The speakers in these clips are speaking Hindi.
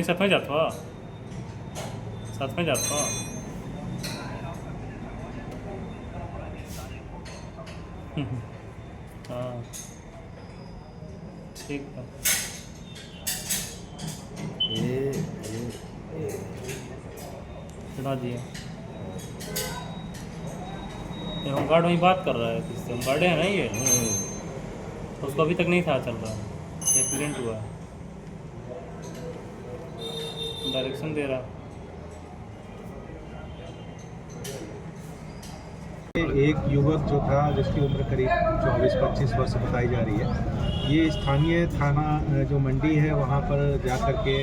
साथ में जाता हुआ साथ में जाता हुआ हाँ ठीक है। ये सुना दिया। ये होमगार्ड वही बात कर रहा है किससे? होमगार्ड है ना ये, तो उसको अभी तक नहीं था चल रहा है, एक्सीडेंट हुआ है, डायरेक्शन दे रहा। एक युवक जो था जिसकी उम्र करीब 24-25 वर्ष बताई जा रही है, ये स्थानीय थाना जो मंडी है वहाँ पर जा कर के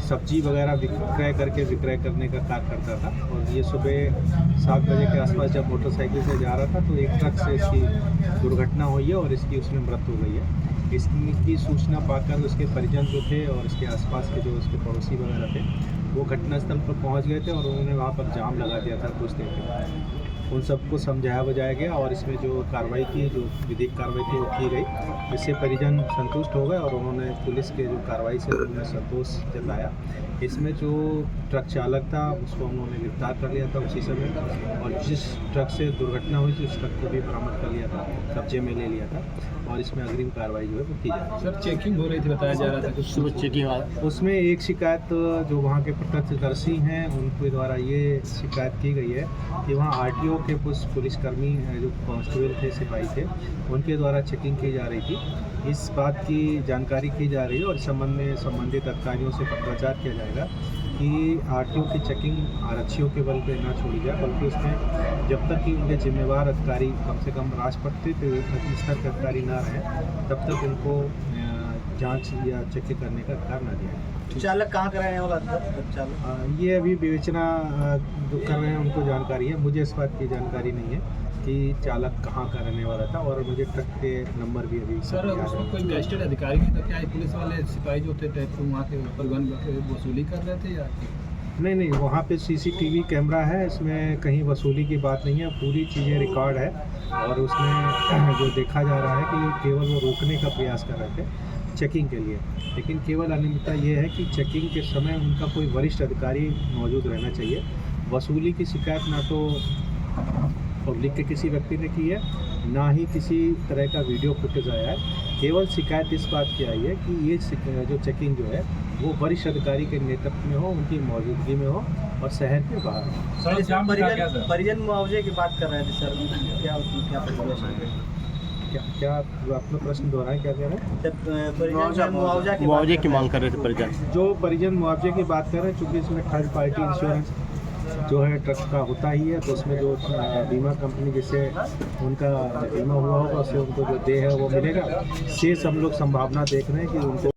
सब्जी वगैरह विक्रय करने का कार्य करता था। और ये सुबह 7 बजे के आसपास जब मोटरसाइकिल से जा रहा था तो एक ट्रक से इसकी दुर्घटना हुई है और इसकी उसमें मृत्यु हो गई है। इसकी सूचना पाकर उसके परिजन जो थे और इसके आसपास के जो उसके पड़ोसी वगैरह थे वो घटनास्थल पर पहुंच गए थे और उन्होंने वहाँ पर जाम लगा दिया था कुछ देर के बाद। उन सबको समझाया बुझाया गया और इसमें जो कार्रवाई की, जो विधिक कार्रवाई थी वो की गई। इससे परिजन संतुष्ट हो गए और उन्होंने पुलिस के जो कार्रवाई से उन्होंने संतोष जताया। इसमें जो ट्रक चालक था उसको उन्होंने गिरफ्तार कर लिया था उसी समय, और जिस ट्रक से दुर्घटना हुई थी उस ट्रक को भी बरामद कर लिया था, कब्जे में ले लिया था और इसमें अग्रिम कार्रवाई जो है वो की जा रही है। सर चेकिंग हो रही थी, बताया जा रहा था कि सुबह चेकिंग उसमें एक शिकायत जो वहाँ के प्रत्यक्षदर्शी हैं उनके द्वारा ये शिकायत की गई है कि वहाँ आरटीओ के कुछ पुलिसकर्मी जो कांस्टेबल थे, सिपाही थे, उनके द्वारा चेकिंग की जा रही थी। इस बात की जानकारी की जा रही है और इस संबंध में संबंधित अधिकारियों से पत्राचार किया जाएगा कि आरटीओ की चेकिंग आरक्षियों के बल पर ना छोड़ी जाए, बल्कि उसमें जब तक कि उनके जिम्मेवार अधिकारी कम से कम राष्ट्रपति स्तर के अधिकारी ना रहें तब तक उनको जांच या चेकिंग करने का अधिकार न दिया जाए। चालक कहाँ का रहने वाला था चालक? ये अभी विवेचना जो कर रहे हैं उनको जानकारी है, मुझे इस बात की जानकारी नहीं है कि चालक कहाँ का रहने वाला था और मुझे ट्रक के नंबर भी अभी सर उसमें कोई गैस्टेड अधिकारी भी था क्या? पुलिस वाले सिपाही जो थे तो वहाँ के परिवहन वसूली कर रहे थे या? नहीं, वहाँ पे सीसीटीवी कैमरा है, इसमें कहीं वसूली की बात नहीं है, पूरी चीज़ें रिकॉर्ड है। और उसमें जो देखा जा रहा है कि केवल वो रोकने का प्रयास कर रहे थे चेकिंग के लिए, लेकिन केवल अनियमितता ये है कि चेकिंग के समय उनका कोई वरिष्ठ अधिकारी मौजूद रहना चाहिए। वसूली की शिकायत ना तो पब्लिक के किसी व्यक्ति ने की है, ना ही किसी तरह का वीडियो फुटेज आया है। केवल शिकायत इस बात की आई है कि ये जो चेकिंग जो है वो वरिष्ठ अधिकारी के नेतृत्व में हो, उनकी मौजूदगी में हो और शहर के बाहर हो। परिजन मुआवजे की बात कर रहे थे सर, क्या उसमें क्या अपना प्रश्न दोहराएं, क्या कह रहे हैं? मुआवजे की मांग कर रहे थे परिजन। जो परिजन मुआवजे की बात कर रहे हैं, चूँकि इसमें थर्ड पार्टी इंश्योरेंस जो है ट्रक का होता ही है, तो उसमें जो बीमा कंपनी जिससे उनका बीमा हुआ होगा उससे उनको जो दे है वो मिलेगा। शेष हम लोग संभावना देख रहे हैं कि उनको